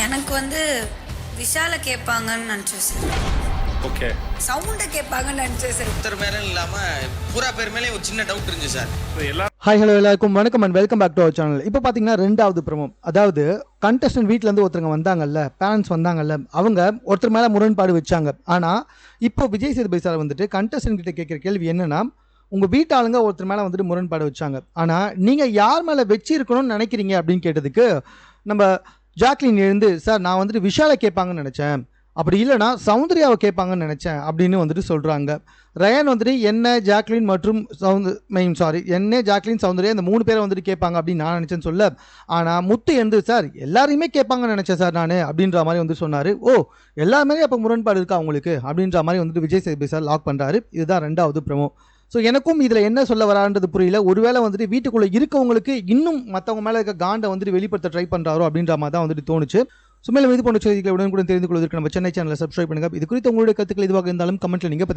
எனக்கு வந்து விஷால கேட்பாங்கன்னு நினச்சேன் சார். ஓகே. சவுண்டை கேட்பாங்கன்னு நினச்சேன் சார். ஒருத்தர் மேலே இல்லாமல் பூரா பேர் மேலே ஒரு சின்ன டவுட் இருந்துச்சு சார். ஹாய் ஹலோ எல்லாருக்கும் வணக்கம் and welcome back to our channel. இப்போ பார்த்தீங்கன்னா ரெண்டாவது பிரமம், அதாவது கண்டஸ்டன்ட் வீட்டிலேருந்து ஒருத்தவங்க வந்தாங்கல்ல, பேரண்ட்ஸ் வந்தாங்கல்ல, அவங்க ஒருத்தர் மேலே முரண்பாடு வச்சாங்க. ஆனால் இப்போ விஜய் சேதுபதி சார் வந்துட்டு கண்டஸ்டன்ட் கிட்ட கேட்குற கேள்வி என்னன்னா, உங்கள் வீட்டாளுங்க ஒருத்தர் மேலே வந்துட்டு முரண்பாடு வச்சாங்க, ஆனால் நீங்கள் யார் மேலே வச்சிருக்கணும்னு நினைக்கிறீங்க அப்படின்னு கேட்டதுக்கு நம்ம ஜாக்லின் எழுந்து, சார் நான் வந்துட்டு விஷாலை கேட்பாங்கன்னு நினச்சேன், அப்படி இல்லைனா சௌந்தர்யாவை கேட்பாங்கன்னு நினச்சேன் அப்படின்னு வந்துட்டு சொல்கிறாங்க. ரயான் வந்துட்டு என்ன ஜாக்லின் மற்றும் என்ன ஜாக்லின் சௌந்தர்யா இந்த 3 பேரை வந்துட்டு கேட்பாங்க அப்படின்னு நான் நினச்சேன்னு சொல்ல, ஆனால் முத்து எழுந்து, சார் எல்லாரையுமே கேட்பாங்கன்னு நினச்சேன் சார் நான் அப்படின்ற மாதிரி வந்து சொன்னார். ஓ எல்லாருமே அப்போ முரண்பாடு இருக்கா அவங்களுக்கு அப்படின்ற மாதிரி வந்துட்டு விஜய் சேதுபதி சார் லாக் பண்ணுறாரு. இதுதான் ரெண்டாவது ப்ரோமோ. ஸோ எனக்கும் இதில் என்ன சொல்ல வரான்றது புரியல. ஒருவேளை வந்துட்டு வீட்டுக்குள்ளே இருக்கவங்களுக்கு இன்னும் மற்றவங்க மேலே இருக்க காண்டை வந்துட்டு வெளிப்படுத்த ட்ரை பண்ணுறாரோ அப்படின்ற மாதிரி தான் வந்துட்டு தோணுச்சு. ஸோ மேலே இது போன்ற செய்திகளை உடனுக்குடன் தெரிந்து கொள்வதற்கு நம்ம சென்னை சேனலை சப்ஸ்கிரைப் பண்ணுங்கள். இது குறித்து உங்களுடைய கருத்துக்கள் எதுவாக இருந்தாலும் கமெண்ட்டில் நீங்கள் பதிவு